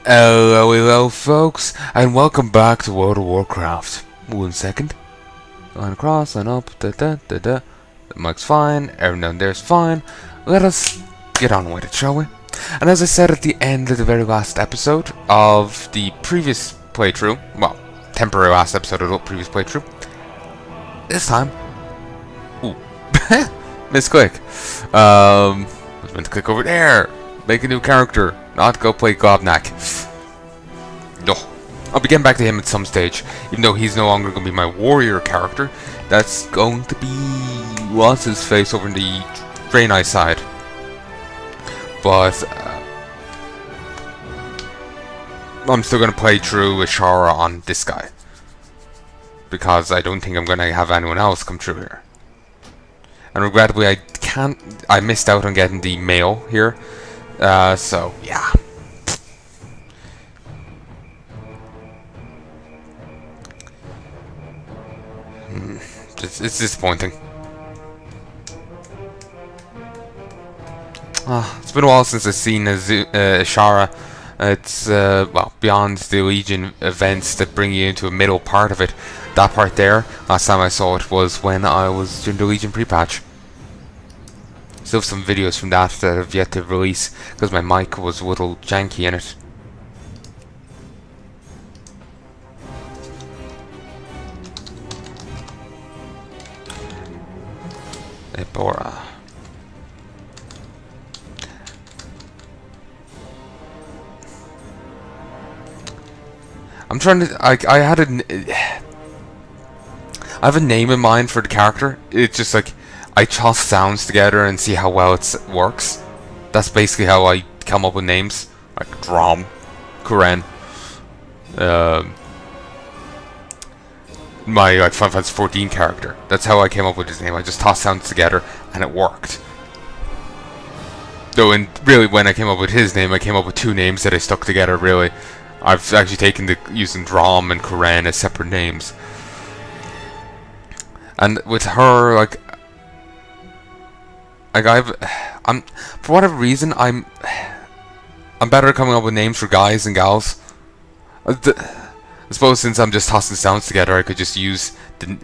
Hello folks, and welcome back to World of Warcraft. 1 second. Line across, line up, The mic's fine, everything down there's fine. Let us get on with it, shall we? And as I said at the end of the very last episode of the previous playthrough, well, temporary last episode of the previous playthrough, this time, ooh, misclick. I was meant to click over there, make a new character, not go play Gobnak. No, I'll be getting back to him at some stage, even though he's no longer going to be my warrior character. That's going to be what's his face over in the Draenei side. But I'm still going to play through Ashara on this guy, because I don't think I'm going to have anyone else come through here. And regrettably, I missed out on getting the male here. So yeah. It's disappointing. It's been a while since I've seen Ashara. It's well, beyond the Legion events that bring you into a middle part of it. That part there, last time I saw it was when I was doing the Legion pre-patch. Still have some videos from that that I've yet to release because my mic was a little janky in it. Ebora. I'm trying to. I have a name in mind for the character. It's just like I toss sounds together and see how well it works. That's basically how I come up with names, like Drom, Kuren. My like Final Fantasy 14 character. That's how I came up with his name. I just tossed sounds together and it worked. Though, and really, when I came up with his name, I came up with two names that I stuck together. Really, I've actually taken to using Drom and Kuren as separate names. And with her, like I'm for whatever reason, I'm better at coming up with names for guys and gals. I suppose since I'm just tossing sounds together, I could just use the,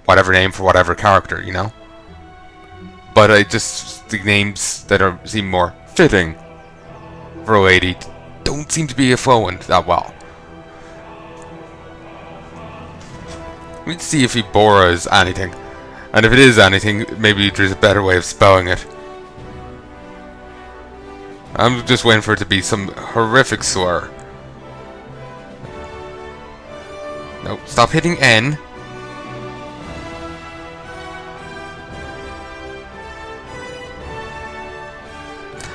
whatever name for whatever character, But the names that seem more fitting for a lady don't seem to be flowing that well. Let's see if Ebora is anything. And if it is anything, maybe there's a better way of spelling it. I'm just waiting for it to be some horrific slur. No, stop hitting N.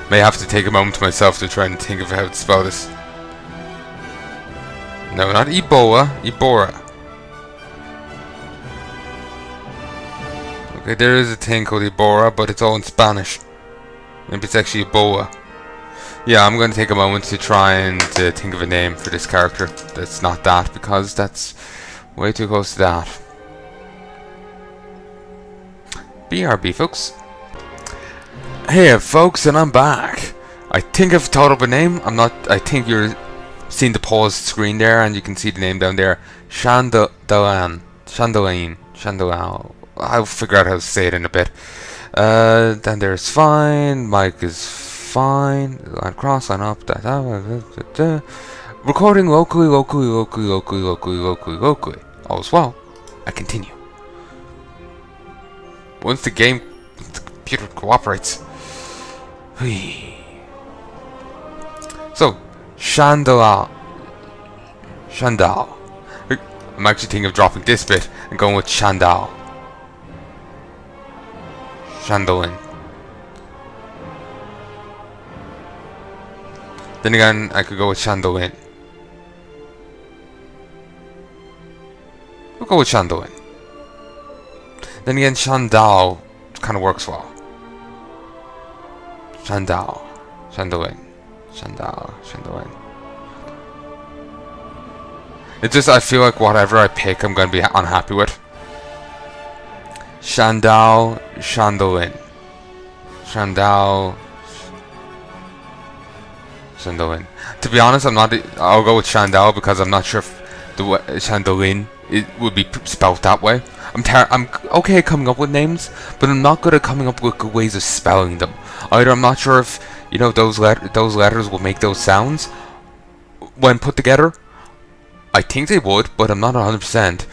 May have to take a moment to myself to try and think of how to spell this. No, not Ebola, Ebora. Okay, there is a thing called Ebora, but it's all in Spanish. Maybe it's actually Ebola. Yeah, I'm going to take a moment to try and think of a name for this character that's not that, because that's way too close to that. BRB, folks. Hey, folks, and I'm back. I think I've thought up a name. I think you're seeing the paused screen there, and you can see the name down there. Shandalyn. I'll figure out how to say it in a bit. Then there's fine. Mike is fine. Line cross, line up. Recording locally. All's well. I continue. Once the computer cooperates. So, Shandal. I'm actually thinking of dropping this bit and going with Shandalyn. Then again, I could go with Shandalyn. We'll go with Shandalyn. Then again, Shandal kind of works well. Shandalyn. It's just, I feel like whatever I pick, I'm going to be unhappy with. Shandalyn. Shandalyn. To be honest, I'm not. I'll go with Shandal because I'm not sure if the Shandalyn it would be spelled that way. I'm okay at coming up with names, but I'm not good at coming up with good ways of spelling them. Either I'm not sure if those letters will make those sounds when put together. I think they would, but I'm not 100%.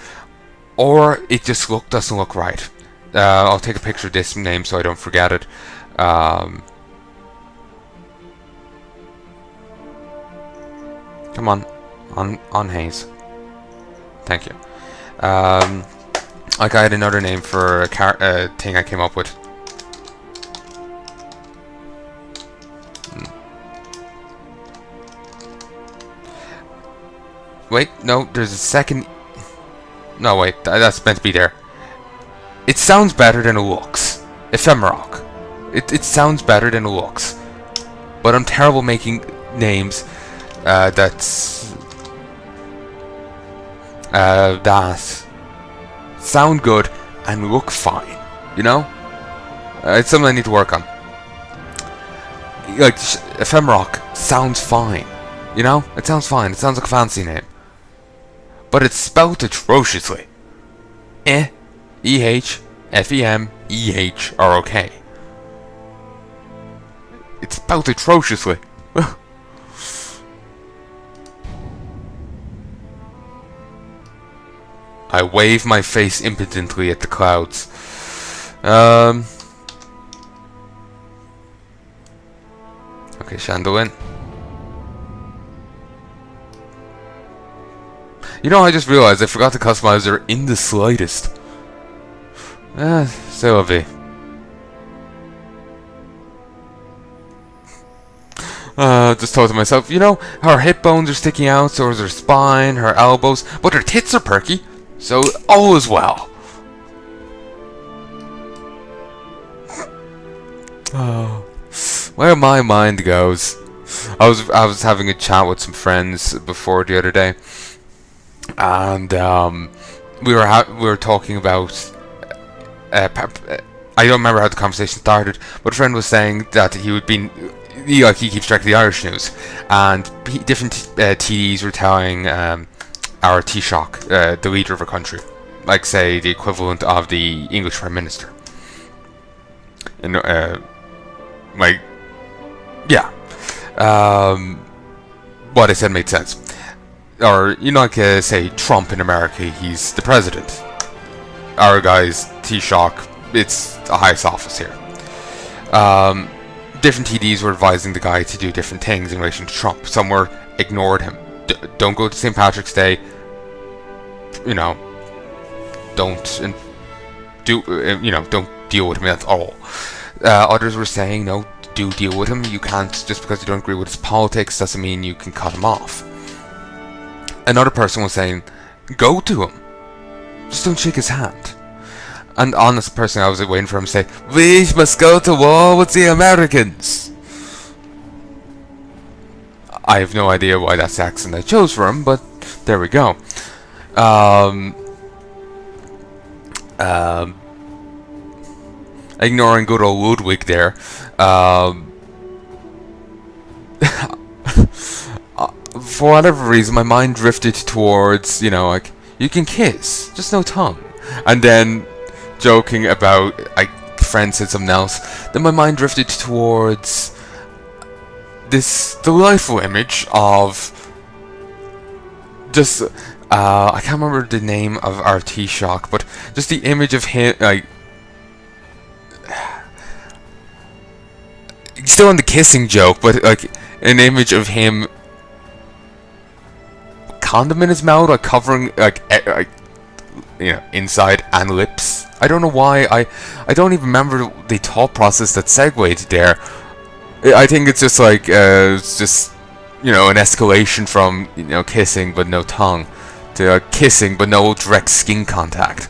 Or it just doesn't look right. I'll take a picture of this name so I don't forget it. Come on Hayes. Thank you. Like I had another name for a thing I came up with. Wait, no, there's a second. No, wait, that's meant to be there. It sounds better than it looks. Ephemeroc. It sounds better than it looks. But I'm terrible making names that sound good and look fine. It's something I need to work on. Like, Ephemeroc sounds fine. It sounds fine. It sounds like a fancy name. But it's spelled atrociously. E-H, F-E-M-E-H are okay. It's spelled atrociously. I wave my face impotently at the clouds. Okay, Shandalyn. I just realized I forgot to customize her in the slightest. C'est la vie. Just thought to myself, her hip bones are sticking out, so is her spine, her elbows, but her tits are perky, so all is well. Where my mind goes. I was having a chat with some friends before the other day, and we were talking about. I don't remember how the conversation started, but a friend was saying that he keeps track of the Irish news, and different TDs were telling our Taoiseach, the leader of a country, like say the equivalent of the English Prime Minister, and what I said made sense. Or say Trump in America, he's the president. Our guy's Taoiseach, it's the highest office here. Different TDs were advising the guy to do different things in relation to Trump. Some were ignored him. Don't go to St. Patrick's Day. Don't deal with him at all. Others were saying, no, do deal with him. You can't, just because you don't agree with his politics doesn't mean you can cut him off. Another person was saying, go to him. Just don't shake his hand. And honest person, I was waiting for him to say, we must go to war with the Americans. I have no idea why that's the accent I chose for him, but there we go. Ignoring good old Ludwig there. For whatever reason, my mind drifted towards, like, you can kiss, just no tongue. And then, joking about, friend said something else, then my mind drifted towards this delightful image of just, I can't remember the name of our Taoiseach, but just the image of him, still on the kissing joke, but, an image of him condom in his mouth, covering, inside and lips. I don't know why. I don't even remember the thought process that segued there. I think it's just an escalation from kissing but no tongue to kissing but no direct skin contact.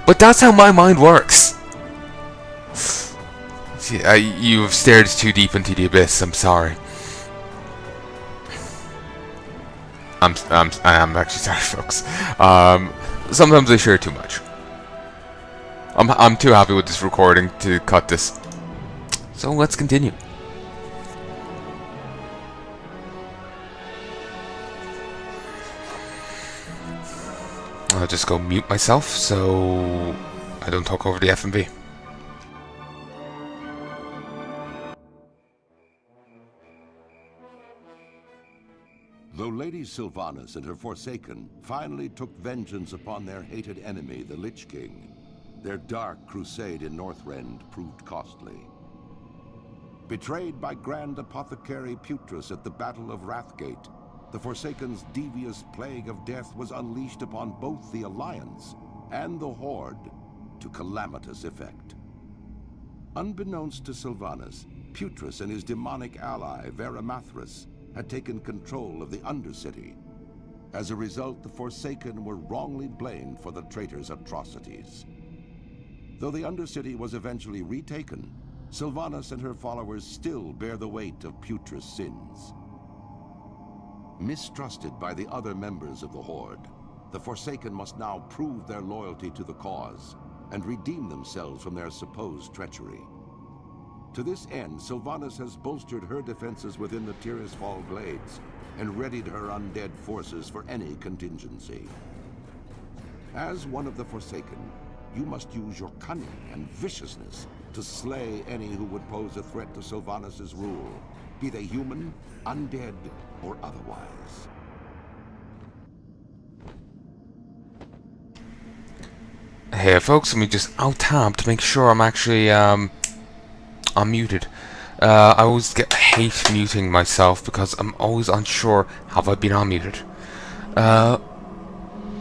But that's how my mind works. See, you've stared too deep into the abyss. I'm sorry. I am actually sorry, folks. Sometimes I share too much. I'm too happy with this recording to cut this. So let's continue. I'll just go mute myself so I don't talk over the FMV. Though Lady Sylvanas and her Forsaken finally took vengeance upon their hated enemy, the Lich King, their dark crusade in Northrend proved costly. Betrayed by Grand Apothecary Putrus at the Battle of Wrathgate, the Forsaken's devious plague of death was unleashed upon both the Alliance and the Horde to calamitous effect. Unbeknownst to Sylvanas, Putrus and his demonic ally, Veramathras, had taken control of the Undercity. As a result, the Forsaken were wrongly blamed for the traitor's atrocities. Though the Undercity was eventually retaken, Sylvanas and her followers still bear the weight of Putrus' sins. Mistrusted by the other members of the Horde, the Forsaken must now prove their loyalty to the cause and redeem themselves from their supposed treachery. To this end, Sylvanas has bolstered her defenses within the Tirisfal Glades and readied her undead forces for any contingency. As one of the Forsaken, you must use your cunning and viciousness to slay any who would pose a threat to Sylvanas' rule, be they human, undead, or otherwise. Hey folks, let me just out-tab to make sure I'm actually unmuted. I always hate muting myself because I'm always unsure have I been unmuted.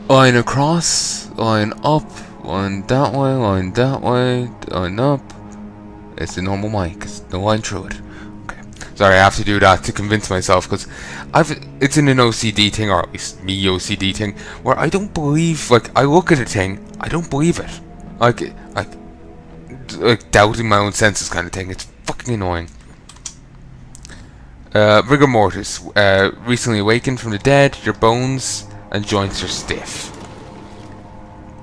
Line across, line up, line that way, line up. It's the normal mic, it's no line through it. Sorry, I have to do that to convince myself because it's in an OCD thing, or at least me OCD thing, where I don't believe, like, I look at a thing, I don't believe it. Like doubting my own senses kind of thing. It's fucking annoying. Rigor mortis. Recently awakened from the dead, your bones and joints are stiff.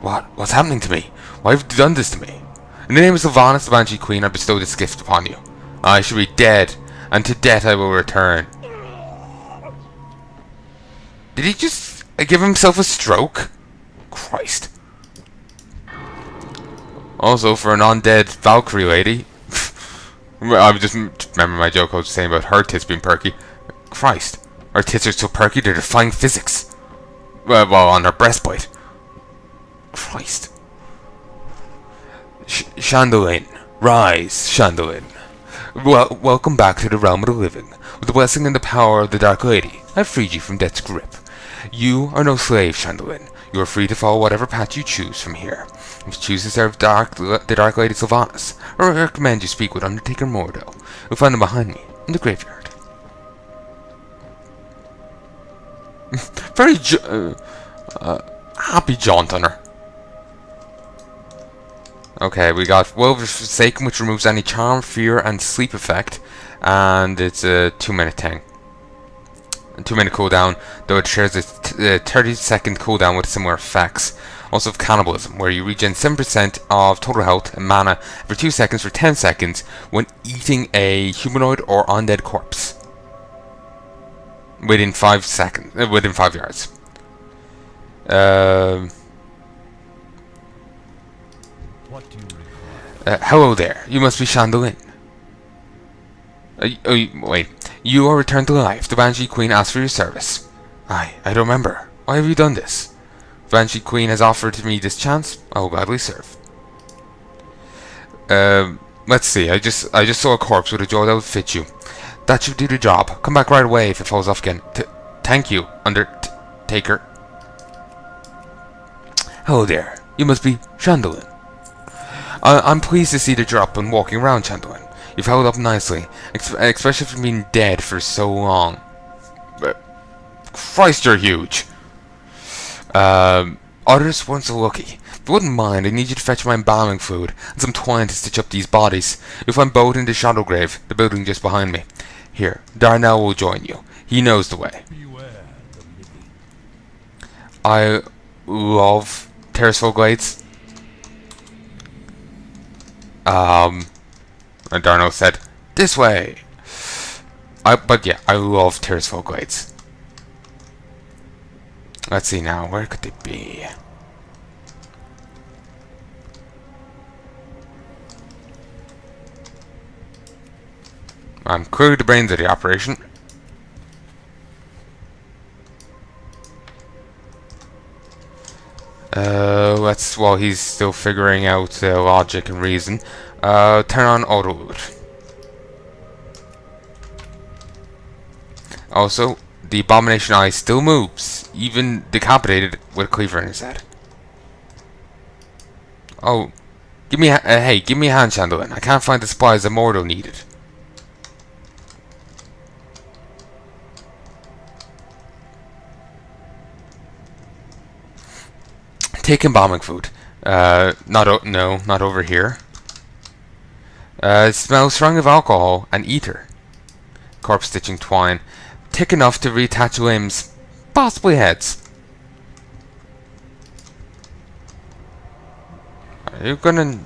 What's happening to me? Why have you done this to me? In the name of Sylvanas, the Banshee Queen, I bestow this gift upon you. I shall be dead, and to death I will return. Did he just give himself a stroke? Christ. Also, for an undead Valkyrie lady, I just remember my joke I was saying about her tits being perky. Christ, her tits are so perky they're defying physics. Well, on her breastplate. Christ. Shandalyn, rise, Shandalyn. Welcome back to the realm of the living. With the blessing and the power of the Dark Lady, I've freed you from death's grip. You are no slave, Shandalyn. You are free to follow whatever path you choose from here. If you choose to serve the Dark Lady Sylvanas, I recommend you speak with Undertaker Mordo. You'll find him behind me, in the graveyard. Very happy jaunt on her. Okay, we got Will of Forsaken, which removes any charm, fear, and sleep effect, and it's a 2-minute thing. A 2-minute cooldown, though it shares a 30-second cooldown with similar effects. Also of Cannibalism, where you regen 7% of total health and mana for 2 seconds for 10 seconds when eating a humanoid or undead corpse. Within 5 seconds, within 5 yards. What do you require? Hello there, you must be Shandalyn. Wait, you are returned to life. The Banshee Queen asked for your service. I don't remember. Why have you done this? The Banshee Queen has offered me this chance. I will gladly serve. Let's see. I just saw a corpse with a jaw that would fit you. That should do the job. Come back right away if it falls off again. Thank you, Undertaker. Hello there. You must be Shandalyn. I'm pleased to see that you're up and walking around, Shandalyn. You've held up nicely, especially for being dead for so long. Christ, you're huge. Others weren't so lucky. If you wouldn't mind, I need you to fetch my embalming fluid and some twine to stitch up these bodies. You'll find both in the Shadow Grave, the building just behind me. Here, Darnell will join you. He knows the way. I love Tirisfal Glades. And Darnell said, This way. But yeah, I love Tirsful Glades. Let's see now, where could they be? I'm clearly the brains of the operation. While he's still figuring out logic and reason, turn on auto loot. Also, the Abomination Eye still moves, even decapitated with a cleaver in his head. Oh, give me hey, give me a hand, Shandalyn. I can't find the supplies the mortal needed. Take embalming food. Not over here. Smells strong of alcohol and ether. Corpse stitching twine. Thick enough to reattach limbs, possibly heads. Are you gonna...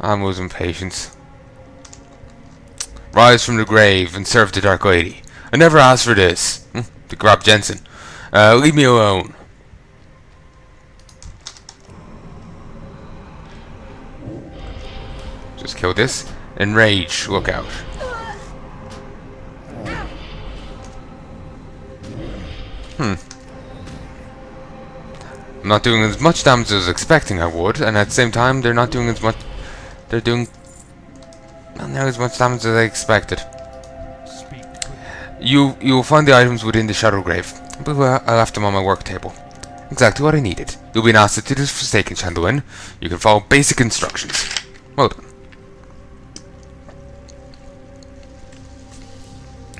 I'm losing patience. Rise from the grave and serve the Dark Lady. I never asked for this. To grab Jensen. Leave me alone. Just kill this. Enrage. Look out. I'm not doing as much damage as I was expecting I would, and at the same time, they're not doing as much... They're doing... not nearly as much damage as I expected. You'll find the items within the Shadow Grave. But I left them on my work table. Exactly what I needed. You'll be an asset to this Forsaken Shandalyn. You can follow basic instructions. Well done.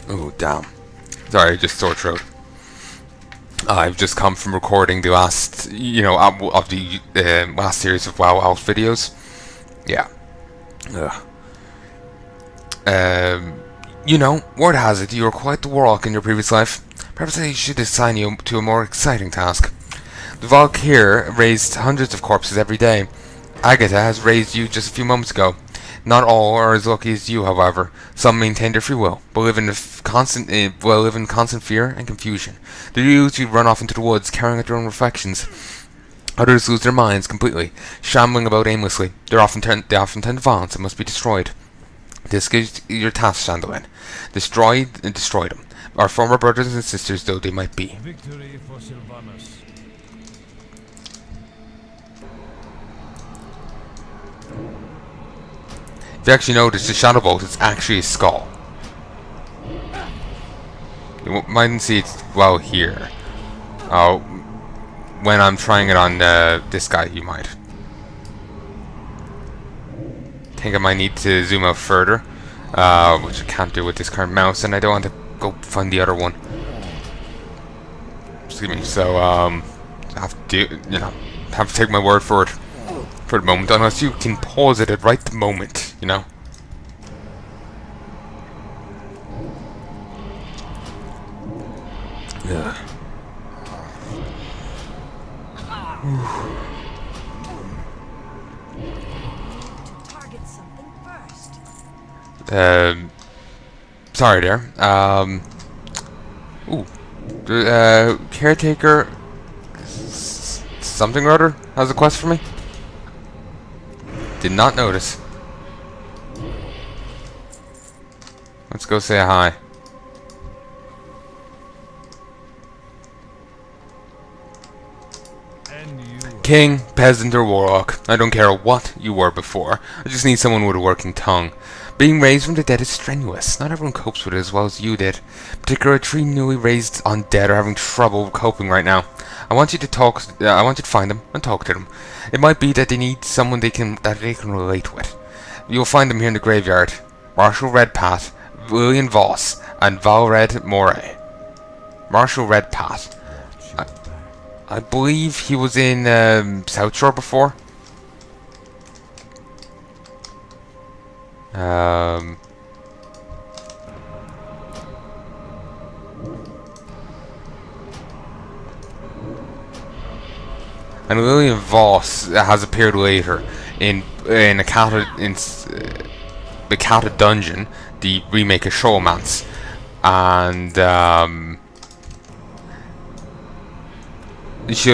Oh, damn. Sorry, just sore throat. I've just come from recording the last, of the last series of WoW Elf videos. Yeah. Word has it you were quite the warlock in your previous life. Perhaps I should assign you to a more exciting task. The Valk here raised hundreds of corpses every day. Agatha has raised you just a few moments ago. Not all are as lucky as you, however. Some maintain their free will, but live in constant fear and confusion. The youths who run off into the woods, carrying out their own reflections. Others lose their minds completely, shambling about aimlessly. They often turn to violence and must be destroyed. This is your task, Shandalyn. Destroy them. Our former brothers and sisters, though they might be. Victory for Sylvanas. If you actually notice, the Shadow Bolt is actually a skull. You mightn't see it well here. Oh, when I'm trying it on this guy, you might. Think I might need to zoom out further, which I can't do with this current mouse, and I don't want to go find the other one. Excuse me. So I have to take my word for it for the moment, unless you can pause it at right the moment, Yeah. Target something first. Sorry there. Caretaker something or other has a quest for me? Did not notice. Let's go say hi. King, peasant, or warlock. I don't care what you were before. I just need someone with a working tongue. Being raised from the dead is strenuous. Not everyone copes with it as well as you did. Particularly three newly raised undead are having trouble coping right now. I want you to find them and talk to them. It might be that they need someone they can relate with. You'll find them here in the graveyard. Marshal Redpath, William Voss, and Valred Moray. Marshal Redpath. I believe he was in South Shore before. And William Voss has appeared later in a Dungeon, the remake of Showmance, and